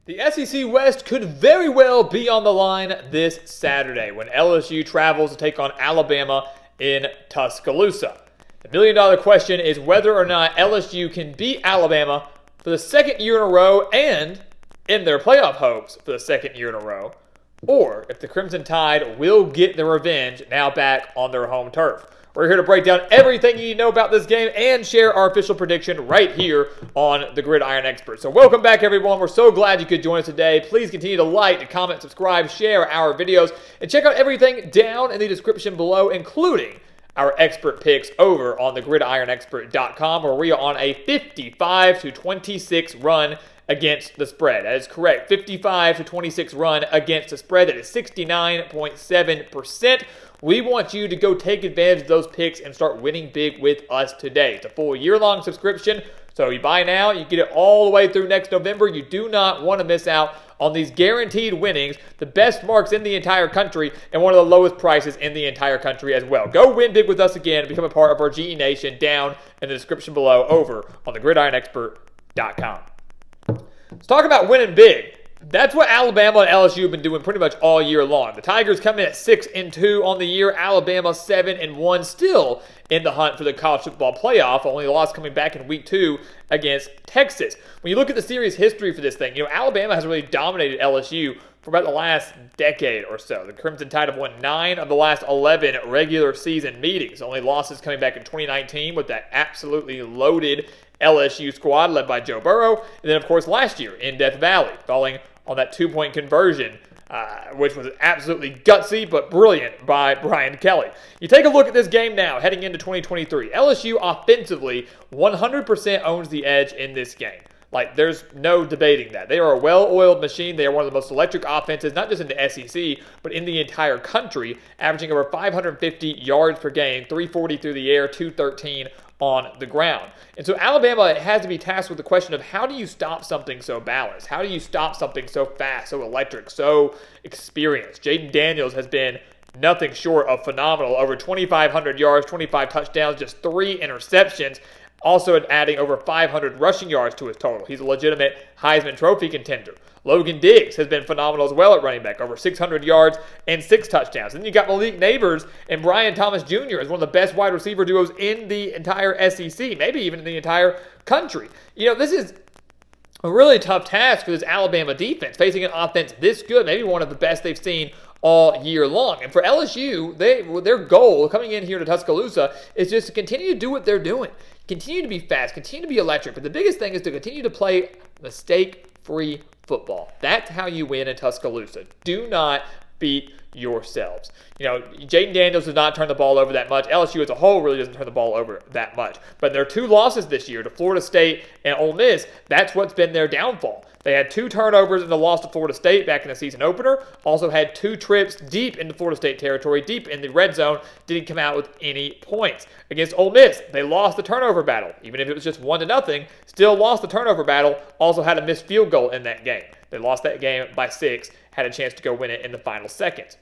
The SEC West could very well be on the line this Saturday when LSU travels to take on Alabama in Tuscaloosa. The million-dollar question is whether or not LSU can beat Alabama for the second year in a row and in their playoff hopes for the second year in a row, or if the Crimson Tide will get their revenge now back on their home turf. We're here to break down everything you need to know about this game and share our official prediction right here on the Gridiron Expert. So welcome back, everyone. We're so glad you could join us today. Please continue to like, to comment, subscribe, share our videos, and check out everything down in the description below, including our expert picks over on the gridironexpert.com, where we are on a 55-26 run against the spread. That is correct. 55-26 run against the spread. That is 69.7%. We want you to go take advantage of those picks and start winning big with us today. It's a full year-long subscription, so you buy now, you get it all the way through next November. You do not want to miss out on these guaranteed winnings, the best marks in the entire country, and one of the lowest prices in the entire country as well. Go win big with us again and become a part of our GE Nation down in the description below over on the gridironexpert.com. Let's talk about winning big. That's what Alabama and LSU have been doing pretty much all year long. The Tigers come in at 6-2 on the year. Alabama 7-1, still in the hunt for the college football playoff. Only loss coming back in week 2 against Texas. When you look at the series history for this thing, Alabama has really dominated LSU for about the last decade or so. The Crimson Tide have won 9 of the last 11 regular season meetings. Only losses coming back in 2019 with that absolutely loaded LSU squad led by Joe Burrow. And then, of course, last year in Death Valley, falling on that 2-point conversion, which was absolutely gutsy but brilliant by Brian Kelly. You take a look at this game now, heading into 2023. LSU offensively 100% owns the edge in this game. There's no debating that. They are a well-oiled machine. They are one of the most electric offenses, not just in the SEC, but in the entire country, averaging over 550 yards per game, 340 through the air, 213 on the ground. And so Alabama has to be tasked with the question of how do you stop something so balanced? How do you stop something so fast, so electric, so experienced? Jaden Daniels has been nothing short of phenomenal. Over 2,500 yards, 25 touchdowns, just 3 interceptions. Also adding over 500 rushing yards to his total. He's a legitimate Heisman Trophy contender. Logan Diggs has been phenomenal as well at running back, over 600 yards and 6 touchdowns. Then you got Malik Neighbors and Brian Thomas Jr. as one of the best wide receiver duos in the entire SEC, maybe even in the entire country. This is a really tough task for this Alabama defense, facing an offense this good, maybe one of the best they've seen all year long. And for LSU, their goal coming in here to Tuscaloosa is just to continue to do what they're doing. Continue to be fast, continue to be electric. But the biggest thing is to continue to play mistake-free football. That's how you win in Tuscaloosa. Do not beat yourselves. Jaden Daniels does not turn the ball over that much. LSU as a whole really doesn't turn the ball over that much. But their 2 losses this year to Florida State and Ole Miss, that's what's been their downfall. They had 2 turnovers in the loss to Florida State back in the season opener. Also had 2 trips deep into Florida State territory, deep in the red zone. Didn't come out with any points. Against Ole Miss, they lost the turnover battle. Even if it was just 1-0, still lost the turnover battle. Also had a missed field goal in that game. They lost that game by 6, had a chance to go win it in the final seconds.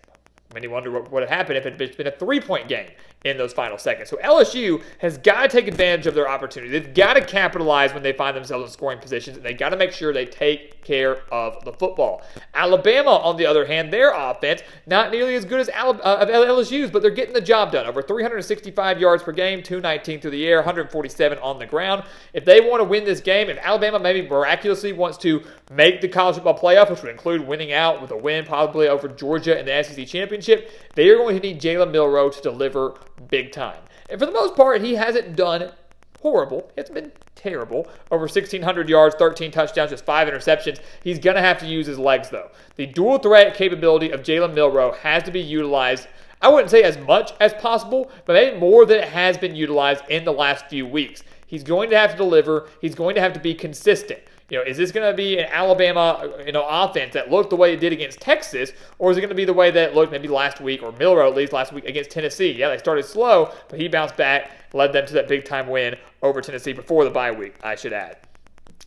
Many wonder what would have happened if it had been a 3-point game in those final seconds. So LSU has got to take advantage of their opportunity. They've got to capitalize when they find themselves in scoring positions, and they've got to make sure they take care of the football. Alabama, on the other hand, their offense, not nearly as good as LSU's, but they're getting the job done. Over 365 yards per game, 219 through the air, 147 on the ground. If they want to win this game, if Alabama maybe miraculously wants to make the college football playoff, which would include winning out with a win probably over Georgia in the SEC championship, they are going to need Jalen Milroe to deliver big time. And for the most part, he hasn't done horrible. It's been terrible. Over 1,600 yards, 13 touchdowns, just 5 interceptions. He's going to have to use his legs, though. The dual threat capability of Jalen Milroe has to be utilized, I wouldn't say as much as possible, but maybe more than it has been utilized in the last few weeks. He's going to have to deliver. He's going to have to be consistent. Is this going to be an Alabama, offense that looked the way it did against Texas, or is it going to be the way that it looked maybe last week, or Milroe at least last week against Tennessee? Yeah, they started slow, but he bounced back, led them to that big-time win over Tennessee before the bye week, I should add.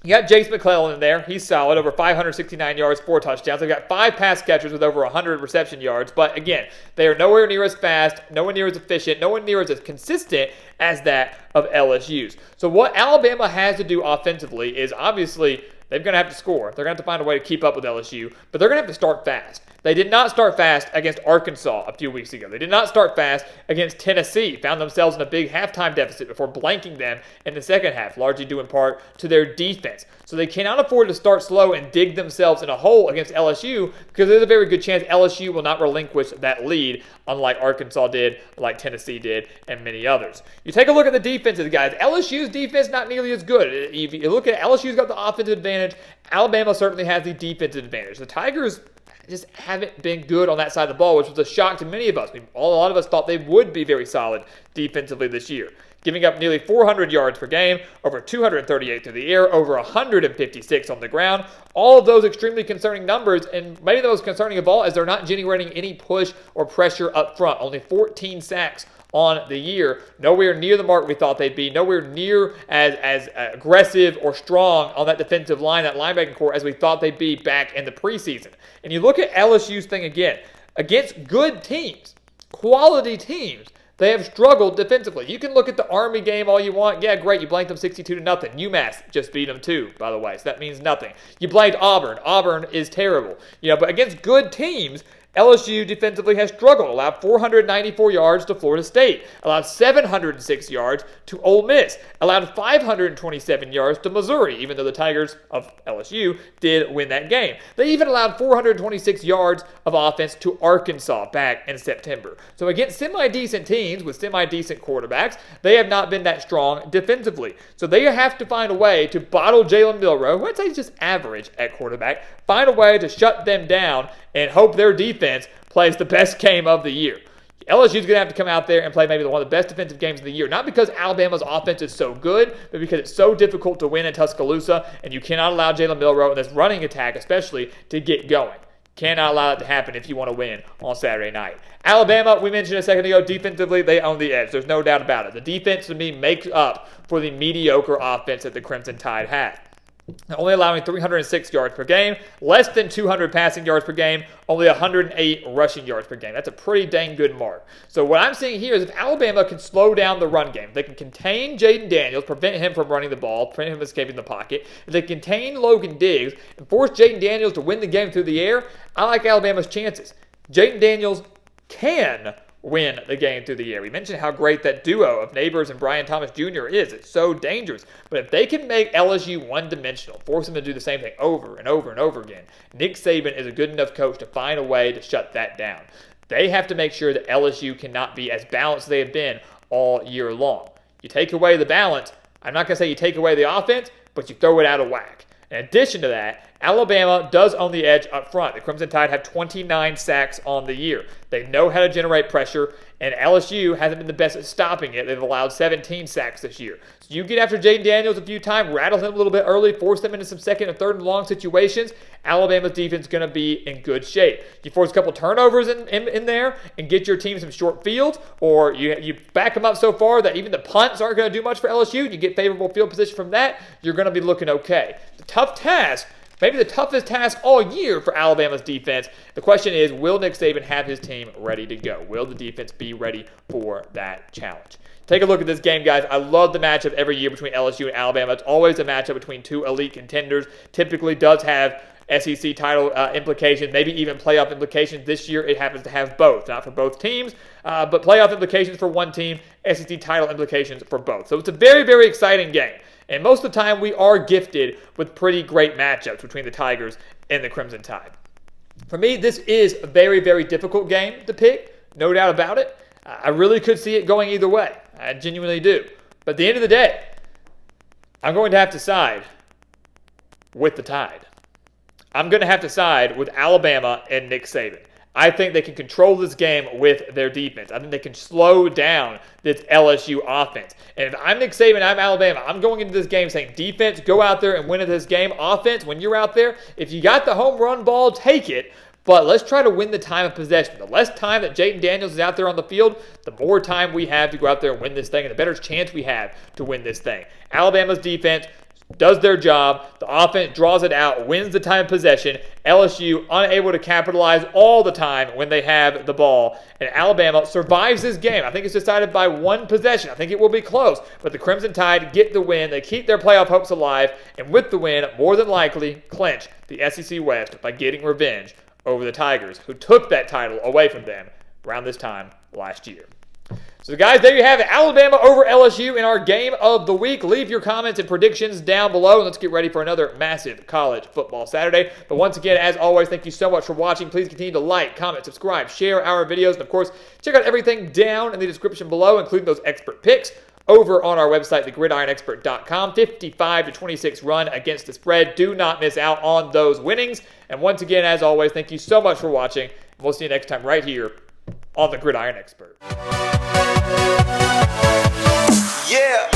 You got Jace McClellan in there. He's solid, over 569 yards, 4 touchdowns. They've got 5 pass catchers with over 100 reception yards. But again, they are nowhere near as fast, nowhere near as efficient, nowhere near as consistent as that of LSU's. So what Alabama has to do offensively is obviously They're going to have to score. They're going to have to find a way to keep up with LSU, but they're going to have to start fast. They did not start fast against Arkansas a few weeks ago. They did not start fast against Tennessee. Found themselves in a big halftime deficit before blanking them in the second half, largely due in part to their defense. So they cannot afford to start slow and dig themselves in a hole against LSU because there's a very good chance LSU will not relinquish that lead, unlike Arkansas did, like Tennessee did, and many others. You take a look at the defenses, guys. LSU's defense not nearly as good. If you look at it, LSU's got the offensive advantage. Alabama certainly has the defensive advantage. The Tigers just haven't been good on that side of the ball, which was a shock to many of us. A lot of us thought they would be very solid defensively this year, giving up nearly 400 yards per game, over 238 through the air, over 156 on the ground. All of those extremely concerning numbers, and maybe the most concerning of all is they're not generating any push or pressure up front. Only 14 sacks on the year. Nowhere near the mark we thought they'd be. Nowhere near as aggressive or strong on that defensive line, that linebacking core, as we thought they'd be back in the preseason. And you look at LSU's thing again. Against good teams, quality teams, they have struggled defensively. You can look at the Army game all you want. Yeah, great. You blanked them 62-0. UMass just beat them too, by the way. So that means nothing. You blanked Auburn. Auburn is terrible. But against good teams, LSU defensively has struggled. Allowed 494 yards to Florida State. Allowed 706 yards to Ole Miss. Allowed 527 yards to Missouri, even though the Tigers of LSU did win that game. They even allowed 426 yards of offense to Arkansas back in September. So against semi-decent teams with semi-decent quarterbacks, they have not been that strong defensively. So they have to find a way to bottle Jalen Milroe, who I'd say is just average at quarterback, find a way to shut them down and hope their defense plays the best game of the year. LSU's going to have to come out there and play maybe one of the best defensive games of the year. Not because Alabama's offense is so good, but because it's so difficult to win in Tuscaloosa, and you cannot allow Jalen Milroe and this running attack especially to get going. Cannot allow it to happen if you want to win on Saturday night. Alabama, we mentioned a second ago, defensively, they own the edge. There's no doubt about it. The defense, to me, makes up for the mediocre offense that the Crimson Tide had. Only allowing 306 yards per game, less than 200 passing yards per game, only 108 rushing yards per game. That's a pretty dang good mark. So what I'm seeing here is if Alabama can slow down the run game, they can contain Jaden Daniels, prevent him from running the ball, prevent him from escaping the pocket. If they contain Logan Diggs and force Jaden Daniels to win the game through the air, I like Alabama's chances. Jaden Daniels can win the game through the air. We mentioned how great that duo of Neighbors and Brian Thomas Jr. is. It's so dangerous. But if they can make LSU one-dimensional, force them to do the same thing over and over and over again, Nick Saban is a good enough coach to find a way to shut that down. They have to make sure that LSU cannot be as balanced as they have been all year long. You take away the balance, I'm not going to say you take away the offense, but you throw it out of whack. In addition to that, Alabama does own the edge up front. The Crimson Tide have 29 sacks on the year. They know how to generate pressure, and LSU hasn't been the best at stopping it. They've allowed 17 sacks this year. So you get after Jaden Daniels a few times, rattle him a little bit early, force them into some second and third and long situations, Alabama's defense is going to be in good shape. You force a couple turnovers in there and get your team some short fields, or you back them up so far that even the punts aren't going to do much for LSU, and you get favorable field position from that, you're going to be looking okay. The tough task, maybe the toughest task all year for Alabama's defense. The question is, will Nick Saban have his team ready to go? Will the defense be ready for that challenge? Take a look at this game, guys. I love the matchup every year between LSU and Alabama. It's always a matchup between two elite contenders. Typically does have SEC title implications, maybe even playoff implications. This year it happens to have both. Not for both teams, but playoff implications for one team, SEC title implications for both. So it's a very, very exciting game. And most of the time we are gifted with pretty great matchups between the Tigers and the Crimson Tide. For me, this is a very, very difficult game to pick, no doubt about it. I really could see it going either way. I genuinely do. But at the end of the day, I'm going to have to side with the Tide. I'm going to have to side with Alabama and Nick Saban. I think they can control this game with their defense. I think they can slow down this LSU offense. And if I'm Nick Saban, I'm Alabama, I'm going into this game saying, defense, go out there and win this game. Offense, when you're out there, if you got the home run ball, take it. But let's try to win the time of possession. The less time that Jaden Daniels is out there on the field, the more time we have to go out there and win this thing, and the better chance we have to win this thing. Alabama's defense, does their job. The offense draws it out, wins the time of possession. LSU unable to capitalize all the time when they have the ball. And Alabama survives this game. I think it's decided by one possession. I think it will be close. But the Crimson Tide get the win. They keep their playoff hopes alive. And with the win, more than likely clinch the SEC West by getting revenge over the Tigers, who took that title away from them around this time last year. So, guys, there you have it. Alabama over LSU in our game of the week. Leave your comments and predictions down below, and let's get ready for another massive college football Saturday. But once again, as always, thank you so much for watching. Please continue to like, comment, subscribe, share our videos, and, of course, check out everything down in the description below, including those expert picks over on our website, thegridironexpert.com. 55-26 run against the spread. Do not miss out on those winnings. And once again, as always, thank you so much for watching. And we'll see you next time right here on The Gridiron Expert. Yeah.